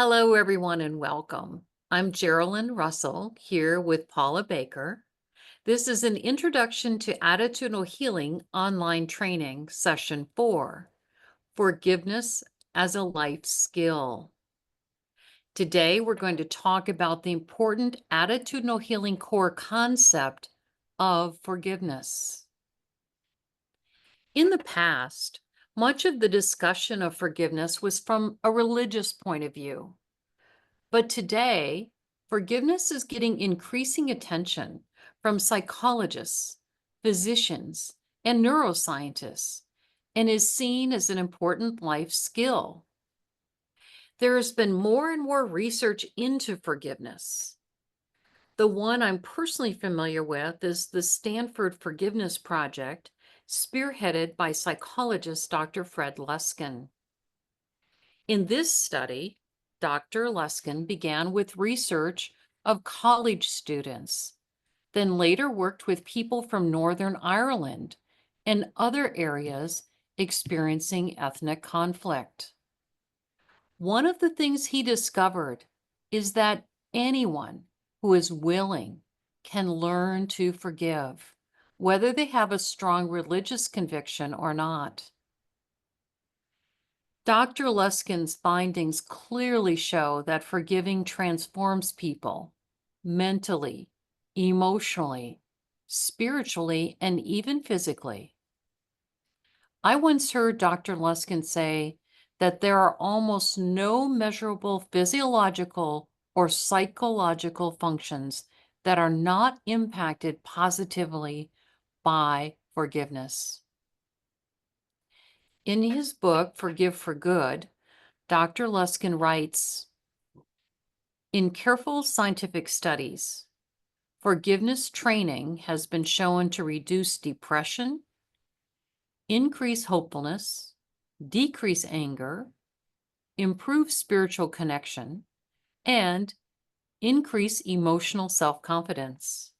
Hello, everyone, and welcome. I'm Geraldine Russell here with Paula Baker. This is an Introduction to Attitudinal Healing online training, session 4, Forgiveness as a Life Skill. Today, we're going to talk about the important attitudinal healing core concept of forgiveness. In the past, much of the discussion of forgiveness was from a religious point of view. But today, forgiveness is getting increasing attention from psychologists, physicians, and neuroscientists, and is seen as an important life skill. There has been more and more research into forgiveness. The one I'm personally familiar with is the Stanford Forgiveness Project, spearheaded by psychologist Dr. Fred Luskin. In this study, Dr. Luskin began with research of college students, then later worked with people from Northern Ireland and other areas experiencing ethnic conflict. One of the things he discovered is that anyone who is willing can learn to forgive, whether they have a strong religious conviction or not. Dr. Luskin's findings clearly show that forgiving transforms people mentally, emotionally, spiritually, and even physically. I once heard Dr. Luskin say that there are almost no measurable physiological or psychological functions that are not impacted positively by forgiveness. In his book, Forgive for Good, Dr. Luskin writes, in careful scientific studies, forgiveness training has been shown to reduce depression, increase hopefulness, decrease anger, improve spiritual connection, and increase emotional self-confidence.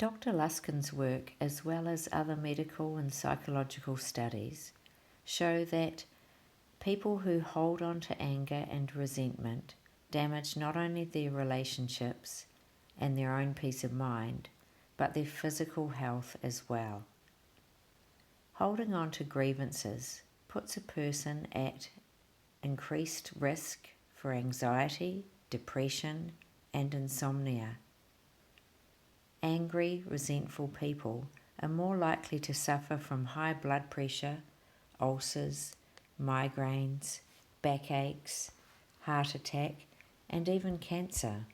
Dr. Luskin's work, as well as other medical and psychological studies, show that people who hold on to anger and resentment damage not only their relationships and their own peace of mind, but their physical health as well. Holding on to grievances puts a person at increased risk for anxiety, depression, and insomnia. Angry, resentful people are more likely to suffer from high blood pressure, ulcers, migraines, backaches, heart attack, and even cancer.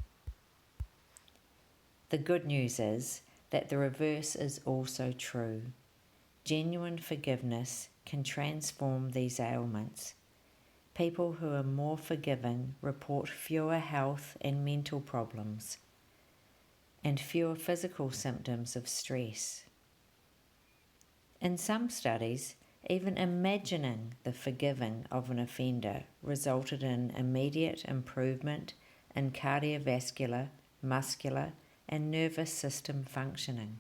The good news is that the reverse is also true. Genuine forgiveness can transform these ailments. People who are more forgiving report fewer health and mental problems, and fewer physical symptoms of stress. In some studies, even imagining the forgiving of an offender resulted in immediate improvement in cardiovascular, muscular, and nervous system functioning.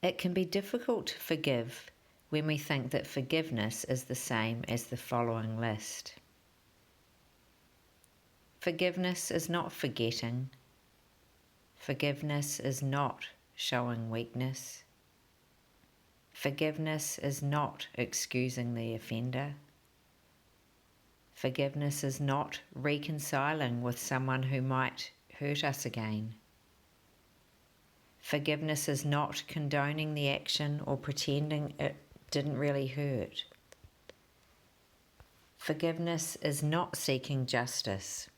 It can be difficult to forgive when we think that forgiveness is the same as the following list. Forgiveness is not forgetting. Forgiveness is not showing weakness. Forgiveness is not excusing the offender. Forgiveness is not reconciling with someone who might hurt us again. Forgiveness is not condoning the action or pretending it didn't really hurt. Forgiveness is not seeking justice.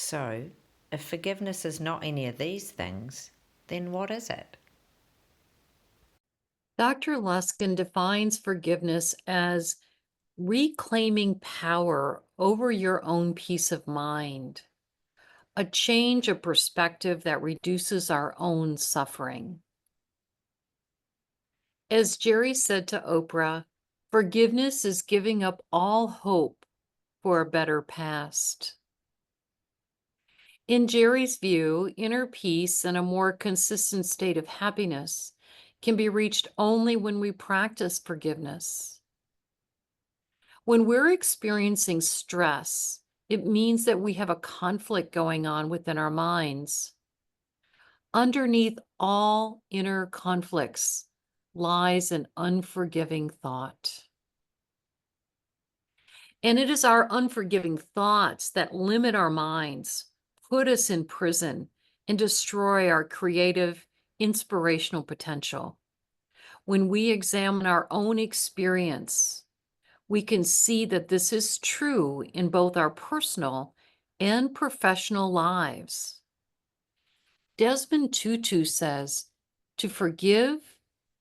So, if forgiveness is not any of these things, then what is it? Dr. Luskin defines forgiveness as reclaiming power over your own peace of mind, a change of perspective that reduces our own suffering. As Jerry said to Oprah, forgiveness is giving up all hope for a better past. In Jerry's view, inner peace and a more consistent state of happiness can be reached only when we practice forgiveness. When we're experiencing stress, it means that we have a conflict going on within our minds. Underneath all inner conflicts lies an unforgiving thought. And it is our unforgiving thoughts that limit our minds, put us in prison, and destroy our creative, inspirational potential. When we examine our own experience, we can see that this is true in both our personal and professional lives. Desmond Tutu says, to forgive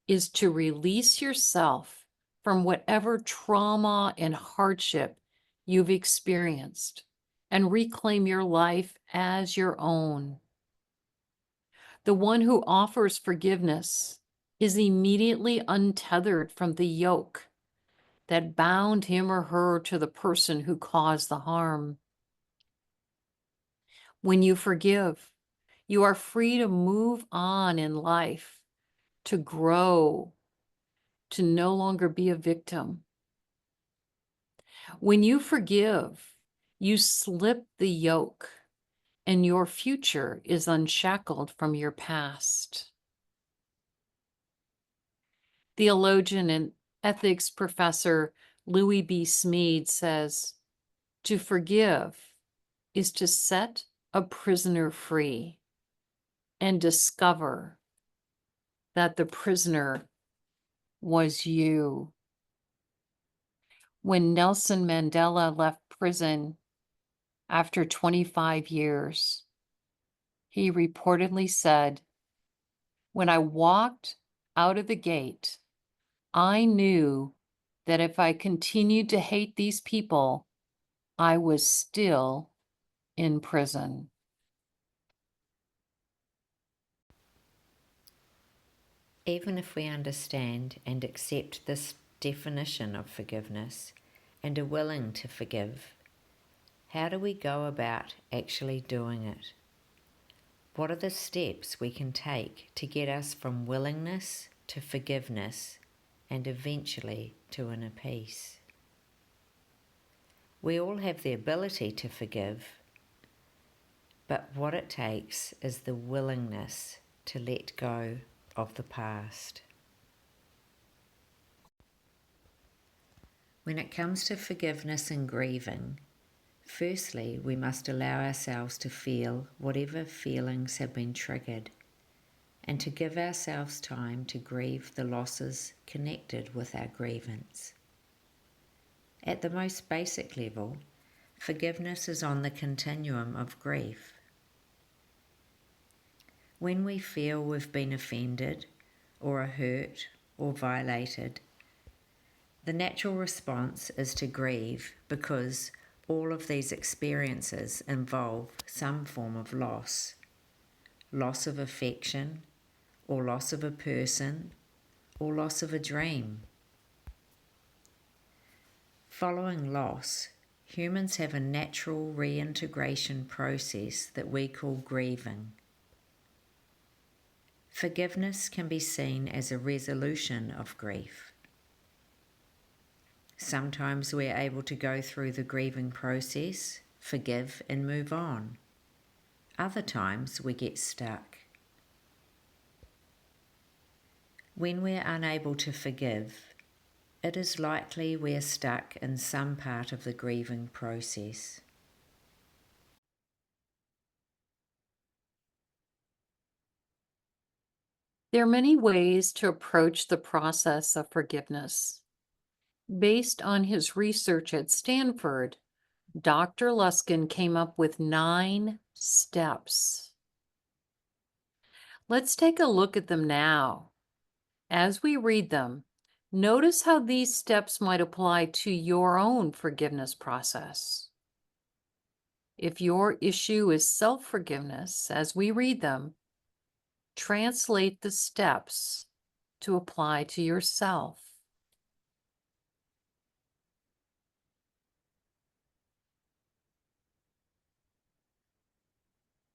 is to release yourself from whatever trauma and hardship you've experienced and reclaim your life as your own. The one who offers forgiveness is immediately untethered from the yoke that bound him or her to the person who caused the harm. When you forgive, you are free to move on in life, to grow, to no longer be a victim. When you forgive, you slip the yoke, and your future is unshackled from your past. Theologian and ethics professor Louis B. Smead says, to forgive is to set a prisoner free and discover that the prisoner was you. When Nelson Mandela left prison after 25 years, he reportedly said, when I walked out of the gate, I knew that if I continued to hate these people, I was still in prison. Even if we understand and accept this definition of forgiveness and are willing to forgive, how do we go about actually doing it? What are the steps we can take to get us from willingness to forgiveness and eventually to inner peace? We all have the ability to forgive, but what it takes is the willingness to let go of the past. When it comes to forgiveness and grieving, firstly, we must allow ourselves to feel whatever feelings have been triggered and to give ourselves time to grieve the losses connected with our grievance. At the most basic level, forgiveness is on the continuum of grief. When we feel we've been offended or are hurt or violated, the natural response is to grieve because all of these experiences involve some form of loss of affection, or loss of a person, or loss of a dream. Following loss, humans have a natural reintegration process that we call grieving. Forgiveness can be seen as a resolution of grief. Sometimes we're able to go through the grieving process, forgive and move on. Other times we get stuck. When we're unable to forgive, it is likely we're stuck in some part of the grieving process. There are many ways to approach the process of forgiveness. Based on his research at Stanford, Dr. Luskin came up with 9 steps. Let's take a look at them now. As we read them, notice how these steps might apply to your own forgiveness process. If your issue is self-forgiveness, as we read them, translate the steps to apply to yourself.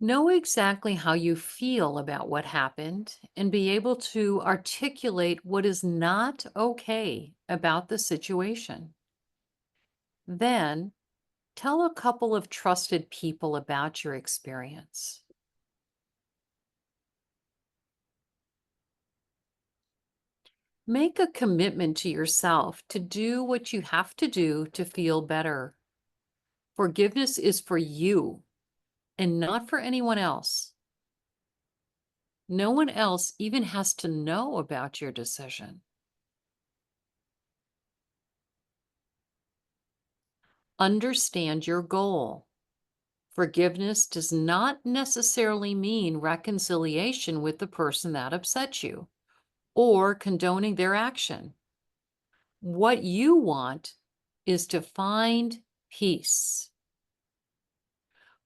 Know exactly how you feel about what happened and be able to articulate what is not okay about the situation. Then tell a couple of trusted people about your experience. Make a commitment to yourself to do what you have to do to feel better. Forgiveness is for you and not for anyone else. No one else even has to know about your decision. Understand your goal. Forgiveness does not necessarily mean reconciliation with the person that upset you or condoning their action. What you want is to find peace.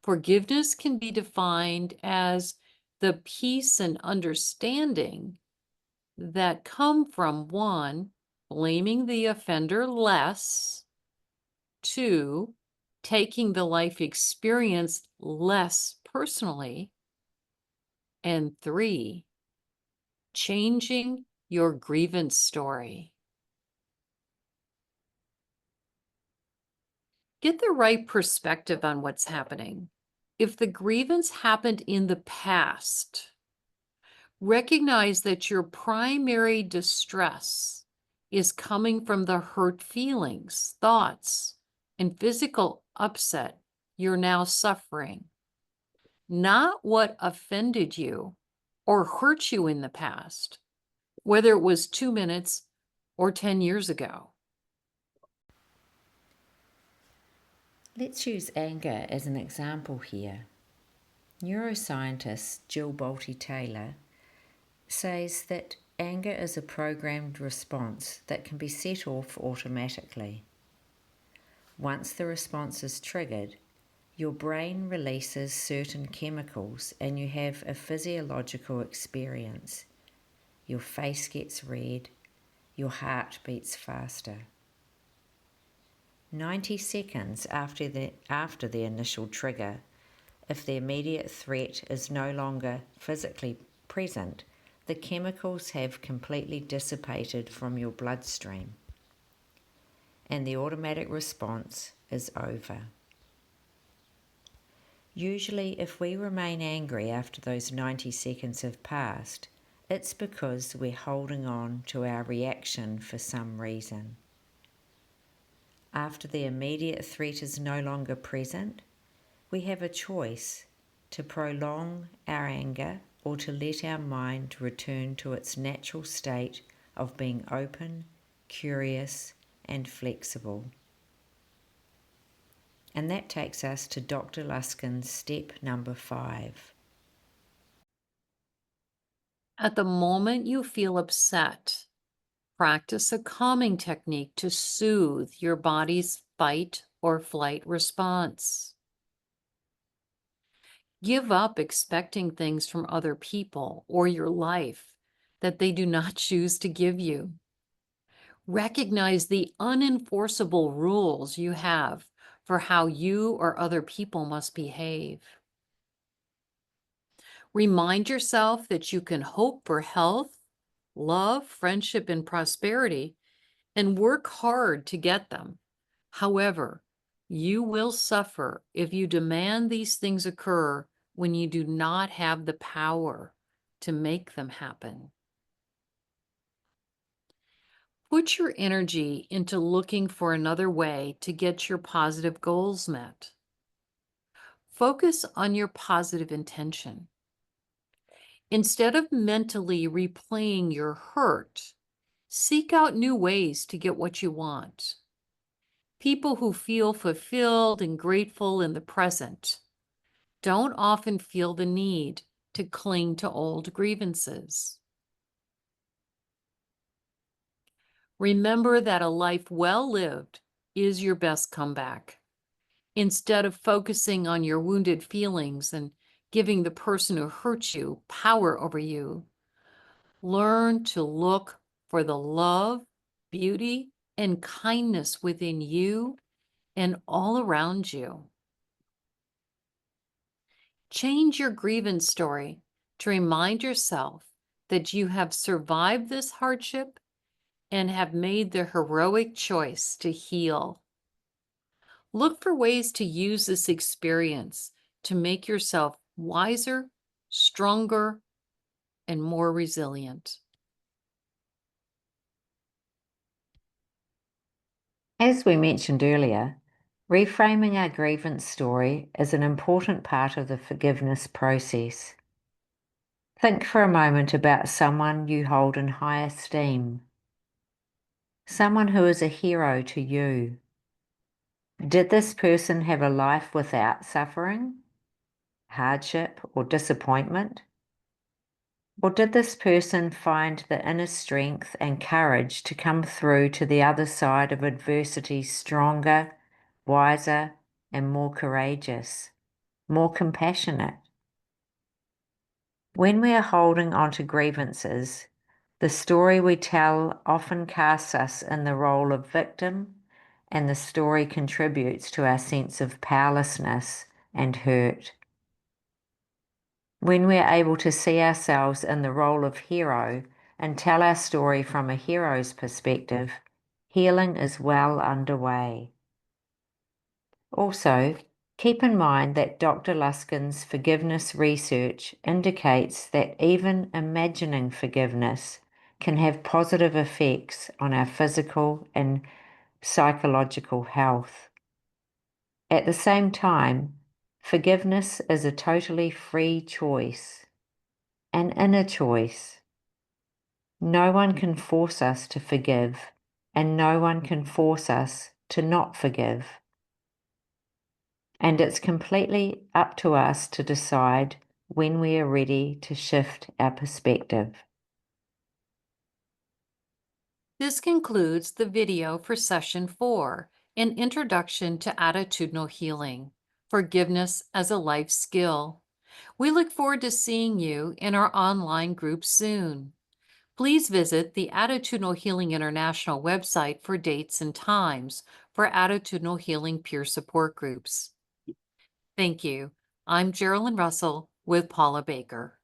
Forgiveness can be defined as the peace and understanding that come from one, blaming the offender less, two, taking the life experience less personally, and three, changing your grievance story. Get the right perspective on what's happening. If the grievance happened in the past, recognize that your primary distress is coming from the hurt feelings, thoughts, and physical upset you're now suffering, not what offended you or hurt you in the past, whether it was 2 minutes or 10 years ago. Let's use anger as an example here. Neuroscientist Jill Bolte Taylor says that anger is a programmed response that can be set off automatically. Once the response is triggered, your brain releases certain chemicals and you have a physiological experience. Your face gets red, your heart beats faster. 90 seconds after the initial trigger, if the immediate threat is no longer physically present, the chemicals have completely dissipated from your bloodstream, and the automatic response is over. Usually, if we remain angry after those 90 seconds have passed, it's because we're holding on to our reaction for some reason. After the immediate threat is no longer present, we have a choice to prolong our anger or to let our mind return to its natural state of being open, curious, and flexible. And that takes us to Dr. Luskin's step number 5. At the moment you feel upset, practice a calming technique to soothe your body's fight or flight response. Give up expecting things from other people or your life that they do not choose to give you. Recognize the unenforceable rules you have for how you or other people must behave. Remind yourself that you can hope for health, love, friendship, and prosperity, and work hard to get them. However, you will suffer if you demand these things occur when you do not have the power to make them happen. Put your energy into looking for another way to get your positive goals met. Focus on your positive intention. Instead of mentally replaying your hurt, seek out new ways to get what you want. People who feel fulfilled and grateful in the present don't often feel the need to cling to old grievances. Remember that a life well lived is your best comeback. Instead of focusing on your wounded feelings and giving the person who hurt you power over you, learn to look for the love, beauty, and kindness within you and all around you. Change your grievance story to remind yourself that you have survived this hardship and have made the heroic choice to heal. Look for ways to use this experience to make yourself wiser, stronger, and more resilient. As we mentioned earlier, reframing our grievance story is an important part of the forgiveness process. Think for a moment about someone you hold in high esteem, someone who is a hero to you. Did this person have a life without suffering, hardship, or disappointment? Or did this person find the inner strength and courage to come through to the other side of adversity stronger, wiser, and more courageous, more compassionate? When we are holding on to grievances, the story we tell often casts us in the role of victim, and the story contributes to our sense of powerlessness and hurt. When we are able to see ourselves in the role of hero and tell our story from a hero's perspective, healing is well underway. Also, keep in mind that Dr. Luskin's forgiveness research indicates that even imagining forgiveness can have positive effects on our physical and psychological health. At the same time, forgiveness is a totally free choice, an inner choice. No one can force us to forgive, and no one can force us to not forgive. And it's completely up to us to decide when we are ready to shift our perspective. This concludes the video for Session 4, an introduction to attitudinal healing, forgiveness as a life skill. We look forward to seeing you in our online group soon. Please visit the Attitudinal Healing International website for dates and times for attitudinal healing peer support groups. Thank you. I'm Geraldine Russell with Paula Baker.